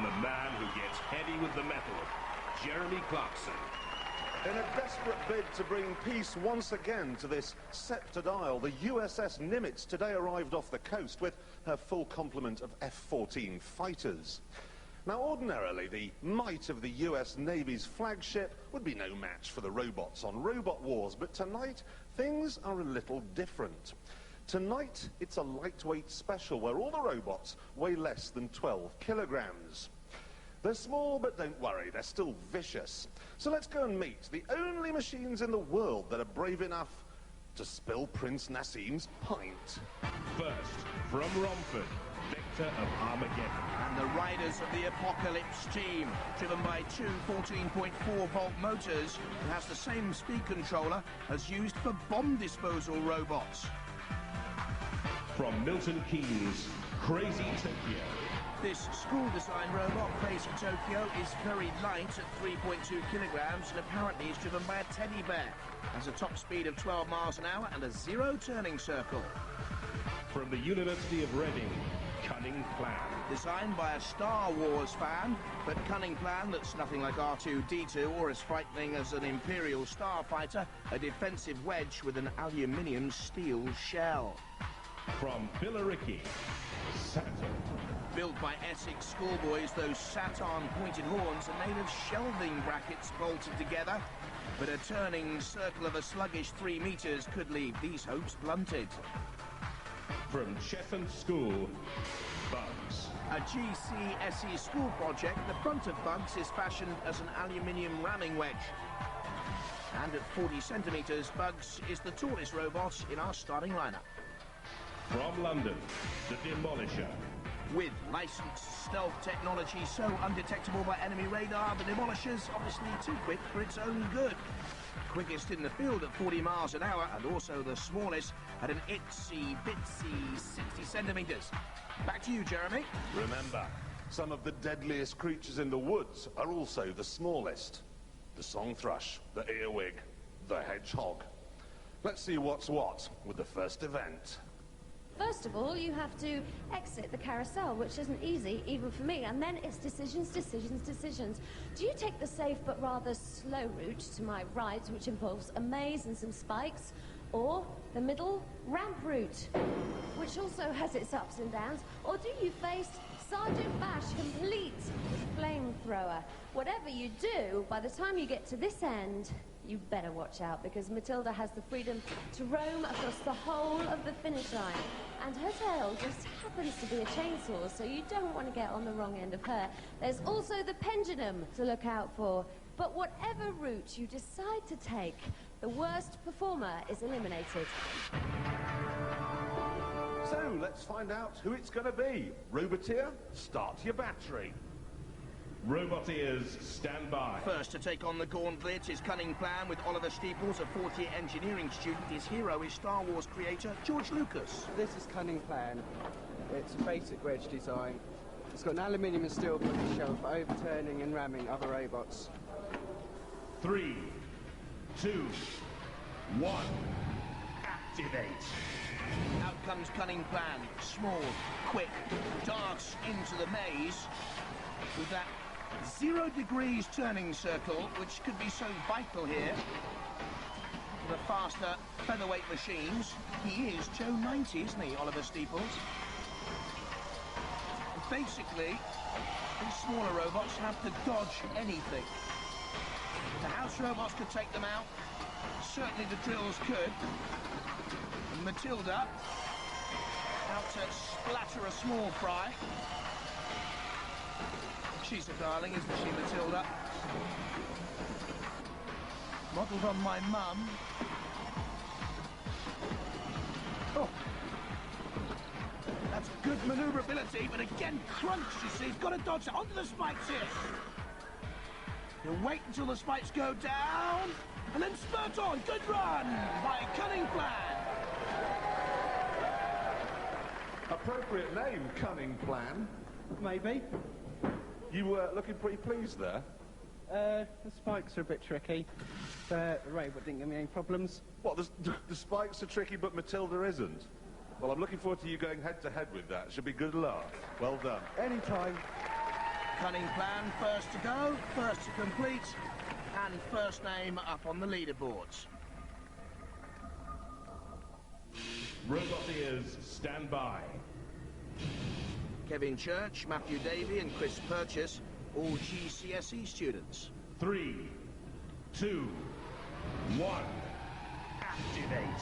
the man who gets heady with the metal, Jeremy Clarkson. In a desperate bid to bring peace once again to this sceptred isle, the USS Nimitz today arrived off the coast with her full complement of F-14 fighters. Now, ordinarily, the might of the US Navy's flagship would be no match for the robots on Robot Wars, but tonight, things are a little different. Tonight, it's a lightweight special where all the robots weigh less than 12 kilograms. They're small, but don't worry, they're still vicious. So let's go and meet the only machines in the world that are brave enough to spill Prince Nassim's pint. First, from Romford, Victor of Armageddon. And the riders of the Apocalypse team, driven by two 14.4-volt motors, and has the same speed controller as used for bomb disposal robots. From Milton Keynes, Crazy Tokyo. This school-designed robot, Crazy Tokyo, is very light at 3.2 kilograms and apparently is driven by a teddy bear. Has a top speed of 12 miles an hour and a zero turning circle. From the University of Reading, Cunning Plan. Designed by a Star Wars fan, but Cunning Plan that's nothing like R2-D2 or as frightening as an Imperial starfighter, a defensive wedge with an aluminium steel shell. From Billericay, Saturn. Built by Essex schoolboys, those Saturn pointed horns are made of shelving brackets bolted together, but a turning circle of a sluggish 3 meters could leave these hopes blunted. From Chetham School, Bugs. A GCSE school project, the front of Bugs is fashioned as an aluminium ramming wedge. And at 40 centimeters, Bugs is the tallest robot in our starting lineup. From London, the Demolisher. With licensed stealth technology so undetectable by enemy radar, the Demolisher's obviously too quick for its own good. Quickest in the field at 40 miles an hour, and also the smallest at an itsy-bitsy 60 centimeters. Back to you, Jeremy. Remember, some of the deadliest creatures in the woods are also the smallest. The song thrush, the earwig, the hedgehog. Let's see what's what with the first event. First of all, you have to exit the carousel, which isn't easy, even for me, and then it's decisions, decisions, decisions. Do you take the safe but rather slow route to my right, which involves a maze and some spikes, or the middle ramp route, which also has its ups and downs, or do you face Sergeant Bash, complete with flamethrower? Whatever you do, by the time you get to this end, you better watch out, because Matilda has the freedom to roam across the whole of the finish line. And her tail just happens to be a chainsaw, so you don't want to get on the wrong end of her. There's also the pendulum to look out for. But whatever route you decide to take, the worst performer is eliminated. So, let's find out who it's going to be. Roboteer, start your battery. Roboteers, stand by. First to take on the gauntlet is Cunning Plan with Oliver Steeples, a fourth-year engineering student. His hero is Star Wars creator George Lucas. This is Cunning Plan. It's a basic wedge design. It's got an aluminium and steel body shell for overturning and ramming other robots. 3, 2, 1, activate. Out comes Cunning Plan, small, quick, darts into the maze with that 0 degrees turning circle, which could be so vital here for the faster featherweight machines. He is Joe 90, isn't he, Oliver Steeples? Basically, these smaller robots have to dodge anything. The house robots could take them out. Certainly the drills could. And Matilda out to splatter a small fry. She's a darling, isn't she, Matilda? Modelled on my mum. Oh. That's good manoeuvrability, but again, crunch, you see. He's got to dodge it. Onto the spikes here. He'll wait until the spikes go down, and then spurt on. Good run by Cunning Plan. Appropriate name, Cunning Plan. Maybe. You were looking pretty pleased there. The spikes are a bit tricky. The robot didn't give me any problems. What, the spikes are tricky, but Matilda isn't? Well, I'm looking forward to you going head-to-head with that. Should be good luck. Well done. Anytime. Cunning Plan, first to go, first to complete, and first name up on the leaderboards. Roboteers, stand by. Kevin Church, Matthew Davey and Chris Purchase, all GCSE students. 3, 2, 1. Activate.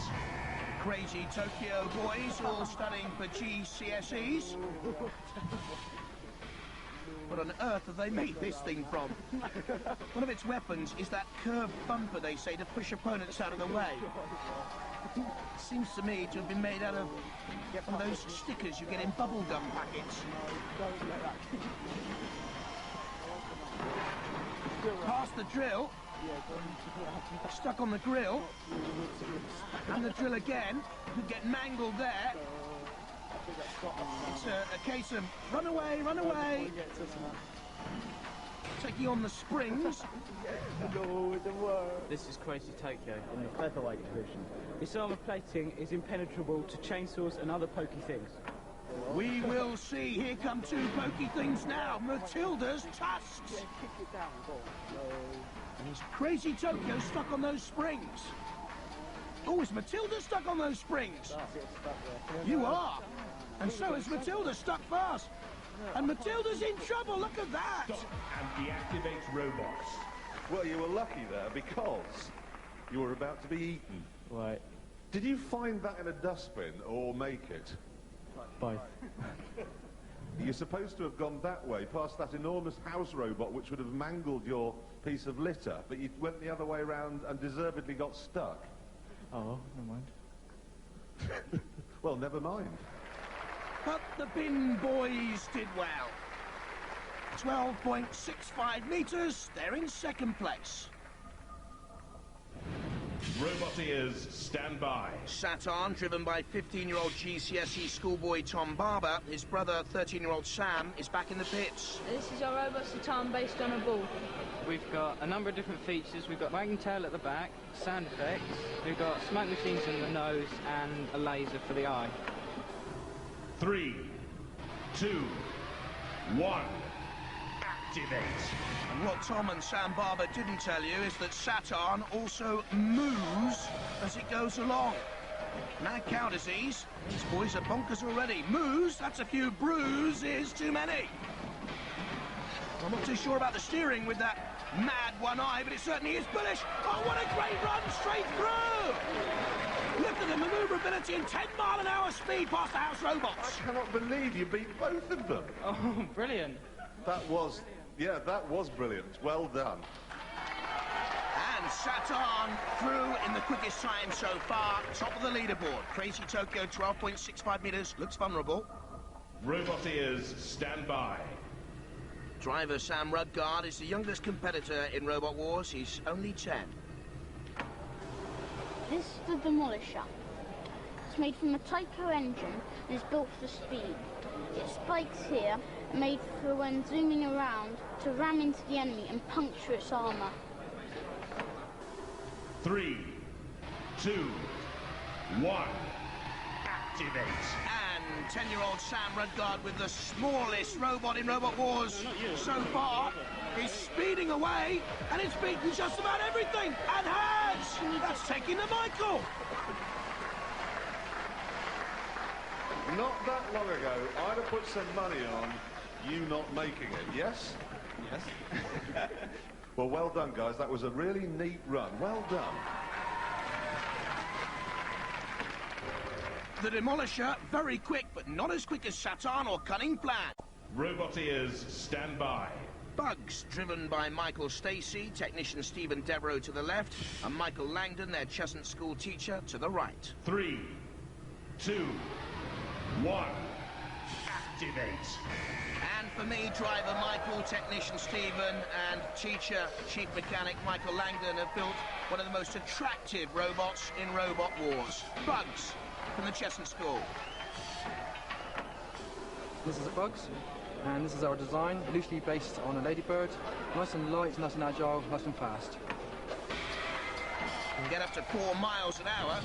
Crazy Tokyo boys, all studying for GCSEs. What on earth have they made this thing from? One of its weapons is that curved bumper, they say, to push opponents out of the way. Seems to me to have been made out of one of those stickers you get in bubblegum packets. Past the drill. Stuck on the grill. And the drill again. Could get mangled there. It's a case of run away, run away. Taking on the springs. This is Crazy Tokyo in the featherweight division. This armour plating is impenetrable to chainsaws and other pokey things. We will see. Here come two pokey things now. Matilda's tusks. And is Crazy Tokyo stuck on those springs? Oh, is Matilda stuck on those springs? You are. And so is Matilda, stuck fast. And Matilda's in trouble, look at that! Stop and deactivate robots. Well, you were lucky there because you were about to be eaten. Right. Did you find that in a dustbin or make it? Both. You're supposed to have gone that way, past that enormous house robot which would have mangled your piece of litter, but you went the other way around and deservedly got stuck. Oh, never mind. Well, never mind. But the bin boys did well. 12.65 metres, they're in second place. Roboteers, stand by. Saturn, driven by 15-year-old GCSE schoolboy Tom Barber, his brother, 13-year-old Sam, is back in the pits. This is our robot Saturn based on a ball. We've got a number of different features. We've got wagging tail at the back, sound effects, we've got smoke machines in the nose and a laser for the eye. 3, 2, 1. Activate. And what Tom and Sam Barber didn't tell you is that Saturn also moves as it goes along. Mad cow disease. These boys are bonkers already. Moves, that's a few bruises too many. I'm not too sure about the steering with that mad one eye, but it certainly is bullish. Oh, what a great run straight through! Look at the manoeuvrability and 10-mile-an-hour speed past the house robots. I cannot believe you beat both of them. Oh, brilliant. That was brilliant. Well done. And Saturn through in the quickest time so far, top of the leaderboard. Crazy Tokyo, 12.65 metres, looks vulnerable. Roboteers, stand by. Driver Sam Rudgard is the youngest competitor in Robot Wars. He's only 10. This is the Demolisher. It's made from a Tyco engine and is built for speed. Its spikes here are made for when zooming around to ram into the enemy and puncture its armour. 3, 2, 1. Activate. And 10-year-old Sam Rudgard with the smallest robot in Robot Wars so far is speeding away, and it's beaten just about everything, and has! That's taking the Michael! Not that long ago, I'd have put some money on you not making it, yes? Yes. Well, well done, guys. That was a really neat run. Well done. The Demolisher, very quick, but not as quick as Saturn or Cunning Plan. Roboteers, stand by. Bugs, driven by Michael Stacey, technician Stephen Devereaux to the left, and Michael Langdon, their Cheshunt School teacher, to the right. 3, 2, 1. Activate. And for me, driver Michael, technician Stephen, and teacher, chief mechanic Michael Langdon have built one of the most attractive robots in Robot Wars. Bugs, from the Cheshunt School. This is a Bugs, and this is our design, loosely based on a ladybird. Nice and light, nice and agile, nice and fast. Can get up to 4 miles an hour.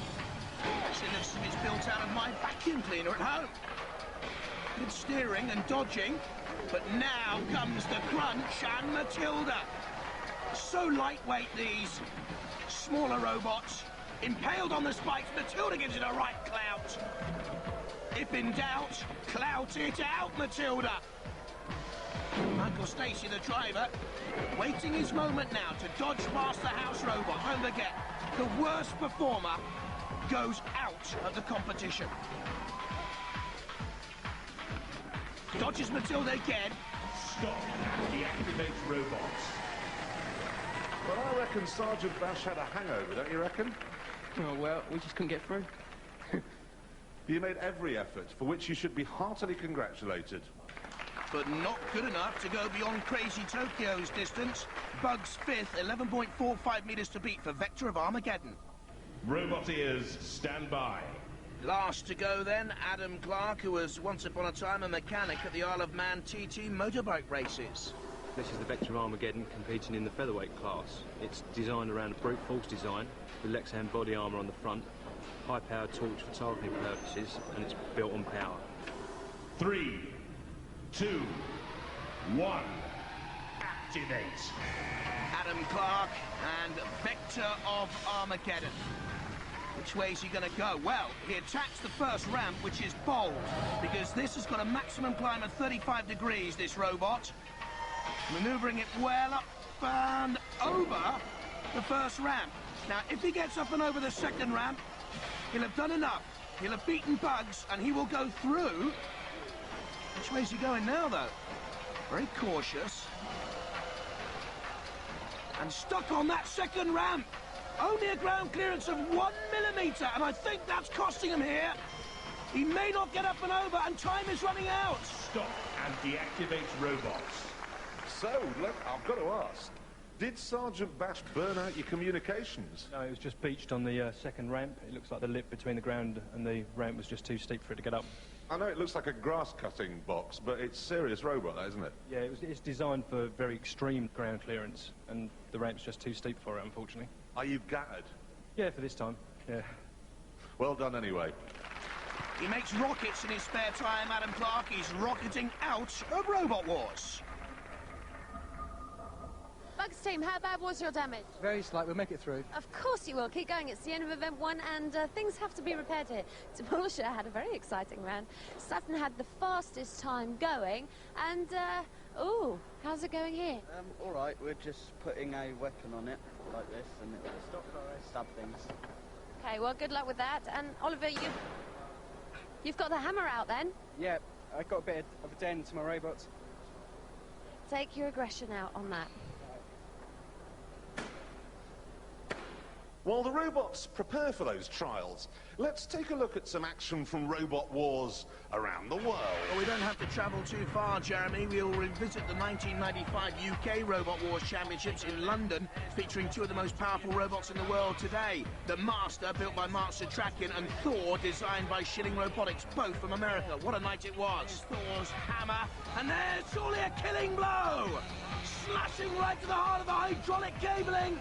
Actually looks as if it's built out of my vacuum cleaner at home. Good steering and dodging, but now comes the Punch and Matilda. So lightweight, these smaller robots. Impaled on the spikes, Matilda gives it a right clout. If in doubt, clout it out, Matilda. Michael Stacey, the driver, waiting his moment now to dodge past the house robot. Don't forget, the worst performer goes out of the competition. Dodges Matilda again. Stop and deactivate robots. Well, I reckon Sergeant Bash had a hangover, don't you reckon? Oh, well, we just couldn't get through. You made every effort, for which you should be heartily congratulated. But not good enough to go beyond Crazy Tokyo's distance. Bugs fifth, 11.45 meters to beat for Vector of Armageddon. Robot ears, stand by. Last to go then, Adam Clark, who was once upon a time a mechanic at the Isle of Man TT motorbike races. This is the Vector of Armageddon competing in the featherweight class. It's designed around a brute force design, with Lexan body armour on the front, high-powered torch for targeting purposes, and it's built on power. 3, 2, 1, activate. Adam Clark and Vector of Armageddon. Which way is he going to go? Well, he attacks the first ramp, which is bold, because this has got a maximum climb of 35 degrees, this robot. Manoeuvring it well up and over the first ramp. Now, if he gets up and over the second ramp, he'll have done enough. He'll have beaten Bugs, and he will go through. Which way is he going now, though? Very cautious. And stuck on that second ramp. Only a ground clearance of 1 millimetre, and I think that's costing him here. He may not get up and over, and time is running out. Stop and deactivate robots. So, look, I've got to ask, did Sergeant Bash burn out your communications? No, it was just beached on the second ramp. It looks like the lip between the ground and the ramp was just too steep for it to get up. I know it looks like a grass-cutting box, but it's serious robot, that, isn't it? Yeah, it's designed for very extreme ground clearance, and the ramp's just too steep for it, unfortunately. Are you gutted? Yeah, for this time, yeah. Well done, anyway. He makes rockets in his spare time, Adam Clark. He's rocketing out of Robot Wars. Bugs team, how bad was your damage? Very slight, we'll make it through. Of course you will. Keep going. It's the end of event 1, and things have to be repaired here. Demolisher had a very exciting round. Sutton had the fastest time going, and, ooh, how's it going here? All right, we're just putting a weapon on it, like this, and it will stab things. Okay, well, good luck with that. And, Oliver, you've got the hammer out, then? Yeah, I got a bit of a dent to my robots. Take your aggression out on that. While the robots prepare for those trials, let's take a look at some action from Robot Wars around the world. Well, we don't have to travel too far, Jeremy. We'll revisit the 1995 UK Robot Wars Championships in London, featuring two of the most powerful robots in the world today. The Master, built by Mark Satrakin, and Thor, designed by Schilling Robotics, both from America. What a night it was. Thor's hammer, and there's surely a killing blow! Slashing right to the heart of the hydraulic cabling.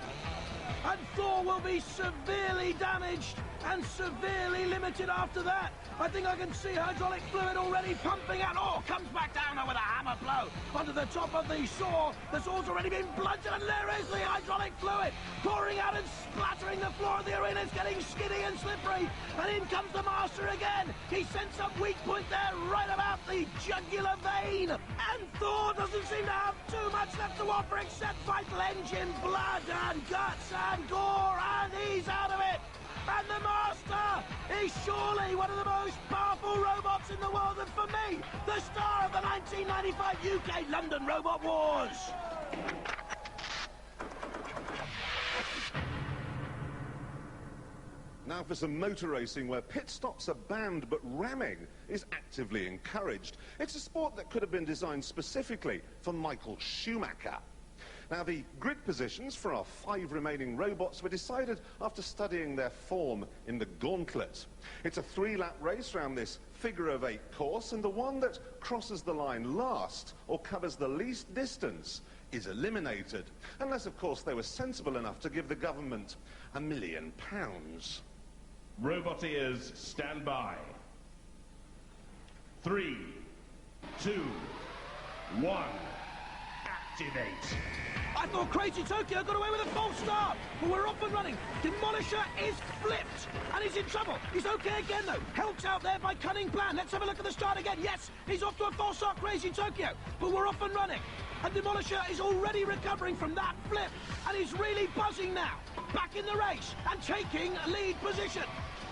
And Thor will be severely damaged and severely limited after that. I think I can see hydraulic fluid already pumping out. Oh, comes back down with a hammer blow onto the top of the saw. The saw's already been blunted, and there is the hydraulic fluid pouring out and splattering the floor of the arena. It's getting skiddy and slippery. And in comes the Master again. He sends a weak point there right about the jugular vein. And Thor doesn't seem to have too much left to offer except vital engine, blood and guts and gore, and he's out of it. And the Master is surely one of the most powerful robots in the world, and for me, the star of the 1995 UK London Robot Wars. Now for some motor racing where pit stops are banned, but ramming is actively encouraged. It's a sport that could have been designed specifically for Michael Schumacher. Now, the grid positions for our 5 remaining robots were decided after studying their form in the gauntlet. It's a 3-lap race around this figure-of-8 course, and the one that crosses the line last or covers the least distance is eliminated. Unless, of course, they were sensible enough to give the government £1 million. Robot ears, stand by. 3, 2, 1, activate. I thought Crazy Tokyo got away with a false start, but we're off and running. Demolisher is flipped, and he's in trouble. He's okay again, though. Helped out there by Cunning Plan. Let's have a look at the start again. Yes, he's off to a false start, Crazy Tokyo, but we're off and running. And Demolisher is already recovering from that flip, and he's really buzzing now. Back in the race, and taking lead position.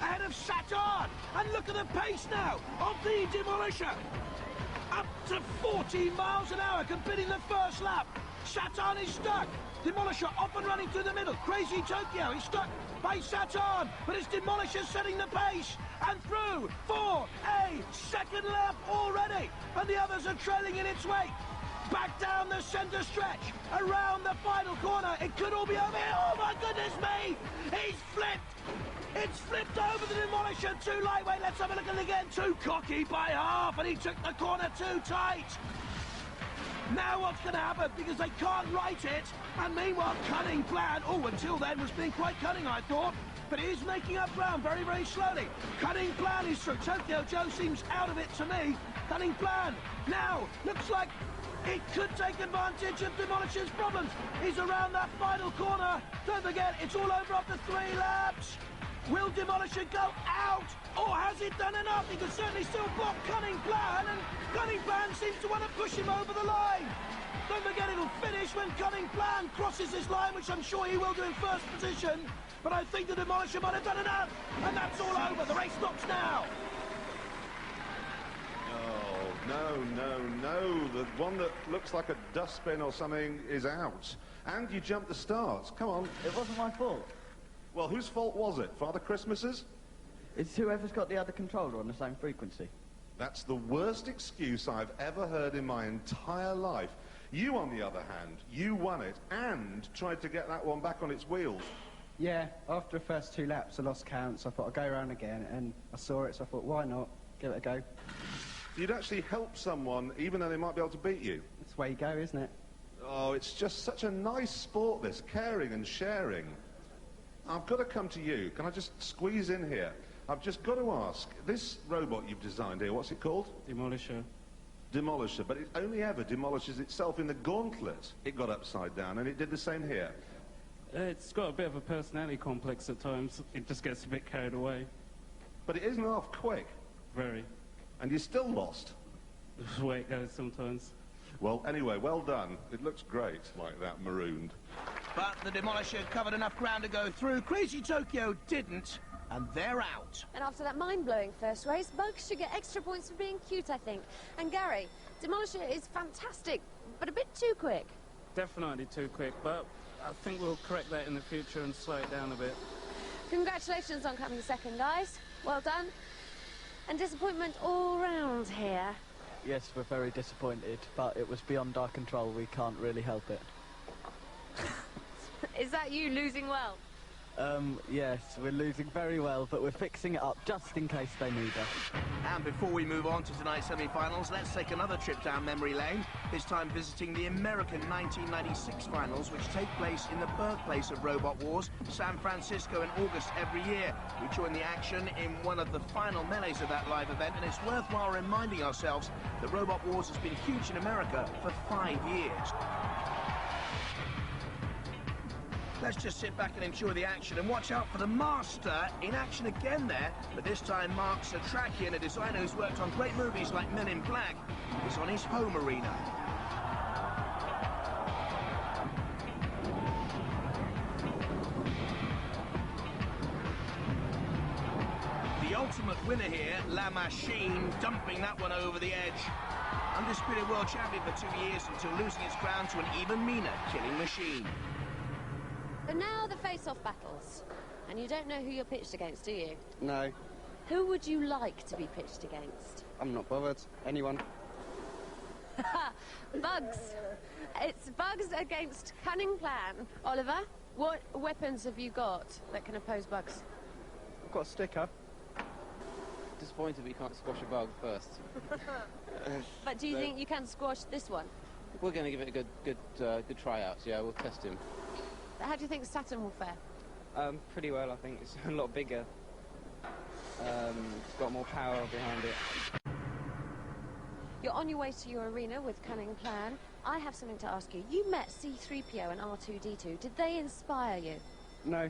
Ahead of Saturn, and look at the pace now of the Demolisher. Up to 14 miles an hour, completing the first lap. Saturn is stuck. Demolisher off and running through the middle. Crazy Tokyo is stuck by Saturn, but it's Demolisher setting the pace. And through for a second lap already. And the others are trailing in its wake. Back down the centre stretch, around the final corner. It could all be over here. Oh my goodness me! He's flipped! It's flipped over the Demolisher. Too lightweight. Let's have a look at it again. Too cocky by half, and he took the corner too tight. Now what's going to happen? Because they can't right it. And meanwhile, Cunning Plan, until then was being quite cunning, I thought. But he is making up ground very, very slowly. Cunning Plan is through. Tokyo Joe seems out of it to me. Cunning Plan now looks like it could take advantage of Demolisher's problems. He's around that final corner. Don't forget, it's all over after 3 laps. Will Demolisher go out? Or has it done enough? He can certainly still block Cunning Plan, and Cunning Plan seems to want to push him over the line. Don't forget, it'll finish when Cunning Plan crosses this line, which I'm sure he will do in first position. But I think the Demolisher might have done enough, and that's all over. The race stops now. Oh, no. The one that looks like a dustbin or something is out. And you jumped the start. Come on. It wasn't my fault. Well, whose fault was it? Father Christmas's? It's whoever's got the other controller on the same frequency. That's the worst excuse I've ever heard in my entire life. You, on the other hand, you won it and tried to get that one back on its wheels. Yeah, after the first 2 laps, I lost count, so I thought I'd go around again, and I saw it, so I thought, why not? Give it a go. You'd actually help someone, even though they might be able to beat you. That's the way you go, isn't it? Oh, it's just such a nice sport, this, caring and sharing. I've got to come to you. Can I just squeeze in here? I've just got to ask, this robot you've designed here, what's it called? Demolisher. Demolisher, but it only ever demolishes itself in the gauntlet. It got upside down, and it did the same here. It's got a bit of a personality complex at times. It just gets a bit carried away. But it isn't half quick. Very. And you're still lost. That's the way it goes sometimes. Well, anyway, well done. It looks great, like that, marooned. But the Demolisher covered enough ground to go through. Crazy Tokyo didn't, and they're out. And after that mind-blowing first race, Bugs should get extra points for being cute, I think. And Gary, Demolisher is fantastic, but a bit too quick. Definitely too quick, but I think we'll correct that in the future and slow it down a bit. Congratulations on coming second, guys. Well done. And disappointment all round here. Yes, we're very disappointed, but it was beyond our control. We can't really help it. Is that you losing well? Yes, we're losing very well, but we're fixing it up just in case they need us. And before we move on to tonight's semi-finals, let's take another trip down memory lane, this time visiting the American 1996 finals, which take place in the birthplace of Robot Wars, San Francisco, in August every year. We join the action in one of the final melees of that live event, and it's worthwhile reminding ourselves that Robot Wars has been huge in America for 5 years. Let's just sit back and enjoy the action and watch out for the Master in action again there. But this time Mark Satrakian, a designer who's worked on great movies like Men in Black, is on his home arena. The ultimate winner here, La Machine, dumping that one over the edge. Undisputed world champion for 2 years until losing its crown to an even meaner Killing Machine. But now the face-off battles. And you don't know who you're pitched against, do you? No, Who would you like to be pitched against? I'm not bothered. Anyone. Bugs. It's Bugs against Cunning Plan. Oliver, what weapons have you got that can oppose Bugs? I've got a sticker. Disappointed we can't squash a bug first. But do you think you can squash this one? We're going to give it a good tryout. Yeah, we'll test him. How do you think Saturn will fare? Pretty well, I think. It's a lot bigger. It's got more power behind it. You're on your way to your arena with Cunning Plan. I have something to ask you. You met C-3PO and R2-D2. Did they inspire you? No.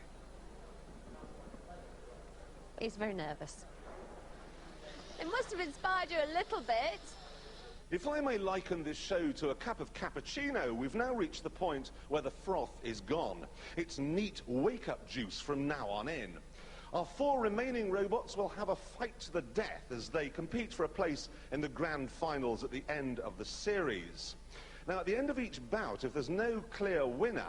He's very nervous. It must have inspired you a little bit. If I may liken this show to a cup of cappuccino, we've now reached the point where the froth is gone. It's neat wake-up juice from now on in. Our 4 remaining robots will have a fight to the death as they compete for a place in the grand finals at the end of the series. Now, at the end of each bout, if there's no clear winner,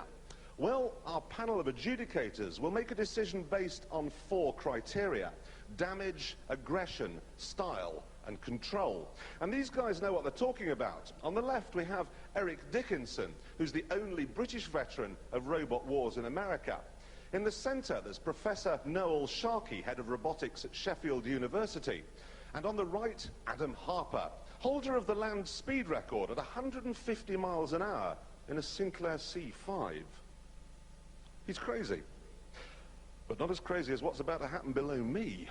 well, our panel of adjudicators will make a decision based on 4 criteria: damage, aggression, style, and control. And these guys know what they're talking about. On the left, we have Eric Dickinson, who's the only British veteran of robot wars in America. In the centre, there's Professor Noel Sharkey, head of robotics at Sheffield University. And on the right, Adam Harper, holder of the land speed record at 150 miles an hour in a Sinclair C5. He's crazy, but not as crazy as what's about to happen below me.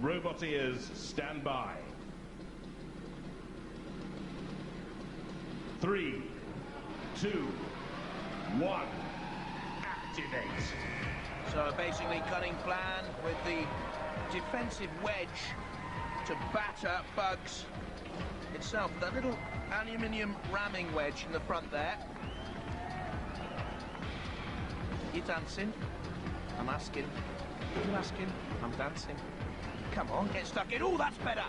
Roboteers, stand by. 3, 2, 1, activate. So basically, cunning plan with the defensive wedge to batter Bugs itself. That little aluminium ramming wedge in the front there. You dancing? I'm asking. You asking? I'm dancing. Come on, get stuck in. Oh, that's better.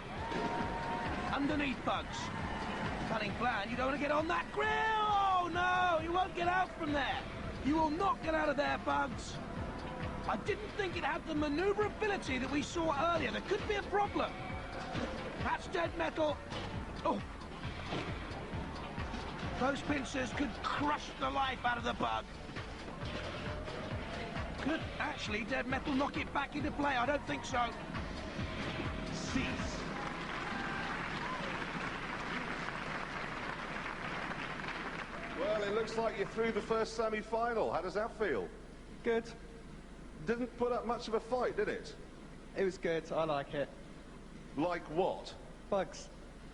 Underneath, Bugs. Cunning plan. You don't want to get on that grill. Oh, no, you won't get out from there. You will not get out of there, Bugs. I didn't think it had the maneuverability that we saw earlier. There could be a problem. That's dead metal. Oh. Those pincers could crush the life out of the Bug. Could actually dead metal knock it back into play? I don't think so. Cease. Well, it looks like you're through the first semi-final. How does that feel? Good. Didn't put up much of a fight, did it? It was good. I like it. Like what? Bugs,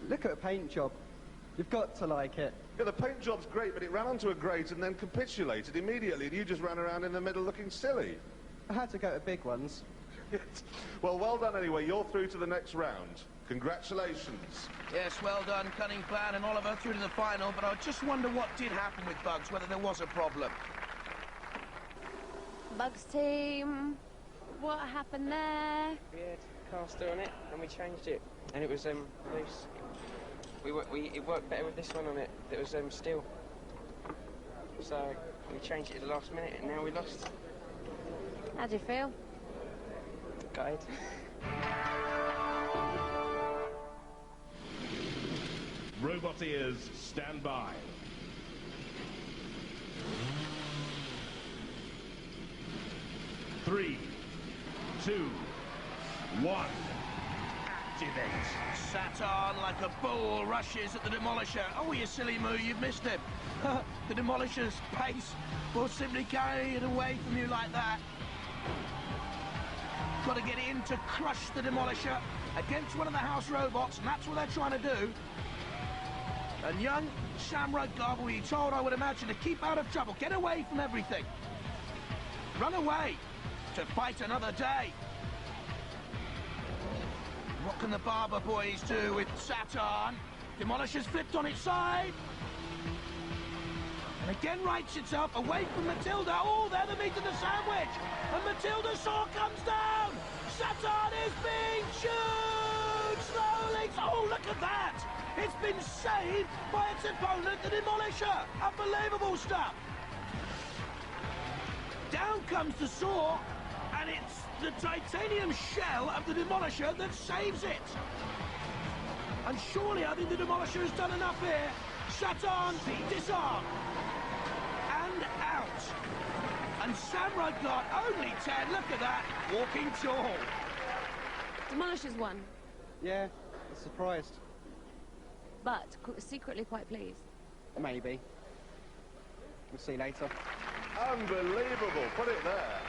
look at the paint job. You've got to like it. Yeah, the paint job's great, but it ran onto a grate and then capitulated immediately, and you just ran around in the middle looking silly. I had to go to big ones. Well done anyway. You're through to the next round. Congratulations. Yes, well done, cunning plan, and Oliver through to the final, but I just wonder what did happen with Bugs, whether there was a problem. Bugs team, what happened there? We had caster on it, and we changed it, and it was loose. It worked better with this one on it. It was steel. So we changed it at the last minute, and now we lost. How do you feel? Gutted. Roboteers, stand by. 3, 2, 1, activate. Saturn, like a bull, rushes at the Demolisher. Oh, you silly moo, you've missed him. The Demolisher's pace will simply carry it away from you like that. Got to get in to crush the Demolisher against one of the house robots, and that's what they're trying to do. And young Sam Rudgar will be told, I would imagine, to keep out of trouble. Get away from everything. Run away to fight another day. What can the Barber boys do with Saturn? Demolisher's flipped on its side. And again rights itself away from Matilda. Oh, they're the meat of the sandwich. And Matilda's saw comes down. Saturn is being chewed slowly. Oh, look at that. It's been saved by its opponent, the Demolisher. Unbelievable stuff. Down comes the saw, and it's the titanium shell of the Demolisher that saves it. And surely I think the Demolisher has done enough here. Saturn, disarm. And out. And Sam Rudgar, only 10, look at that, walking tall. Demolisher's won. Yeah, surprised. But secretly quite pleased. Maybe. We'll see later. Unbelievable. Put it there.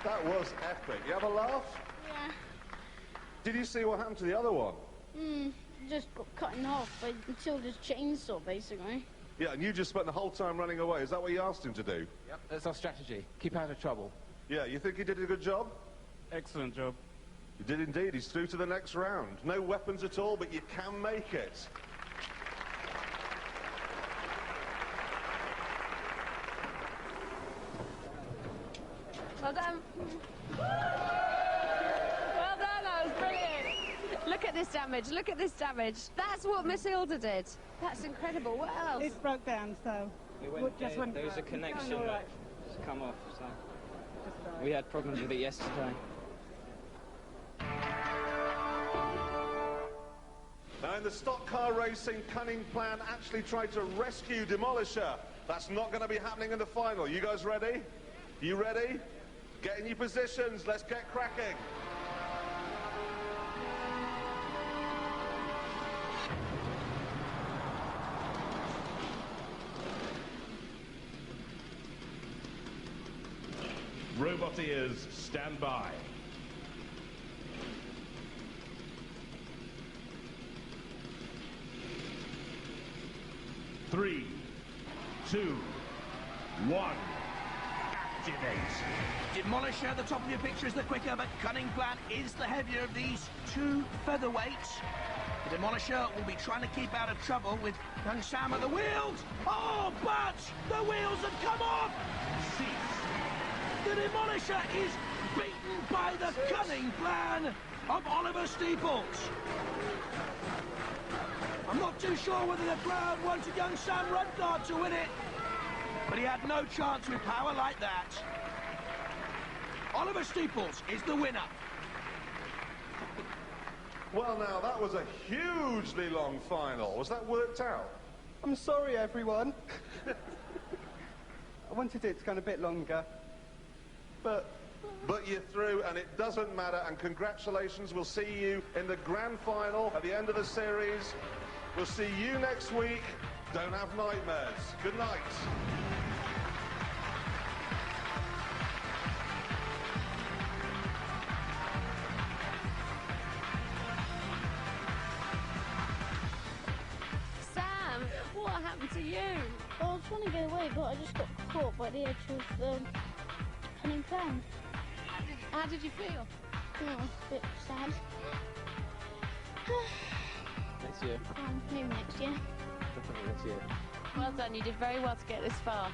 That was epic. You have a laugh? Yeah. Did you see what happened to the other one? Just got cut in half by Matilda's chainsaw, basically. Yeah, and you just spent the whole time running away. Is that what you asked him to do? Yep, that's our strategy. Keep out of trouble. Yeah, you think he did a good job? Excellent job. He did indeed. He's through to the next round. No weapons at all, but you can make it. Well done. Well done, that was brilliant. Look at this damage, look at this damage. That's what Matilda did. That's incredible. What else? It broke down, so... There was a connection that's come off, so... We had problems with it yesterday. Now, in the stock car racing, Cunning Plan actually tried to rescue Demolisher. That's not going to be happening in the final. You guys ready? You ready? Get in your positions. Let's get cracking. Robot ears, stand by. Three, two, one. Activate. Demolisher at the top of your picture is the quicker, but Cunning Plan is the heavier of these two featherweights. The Demolisher will be trying to keep out of trouble with young Sam at the wheels. Oh, but the wheels have come off! The Demolisher is beaten by the Cunning Plan of Oliver Steeples. I'm not too sure whether the crowd wanted young Sam Rudgard to win it, but he had no chance with power like that. Oliver Steeples is the winner. Well, now, that was a hugely long final. Was that worked out? I'm sorry, everyone. I wanted it to go a bit longer. But you're through, and it doesn't matter, and congratulations. We'll see you in the grand final at the end of the series. We'll see you next week. Don't have nightmares. Good night. Sam, what happened to you? I was trying to get away, but I just got caught by the edge of the Cunning Plan. How did you feel? A bit sad. Next year. Maybe next year. Definitely next year. Well done, you did very well to get this far.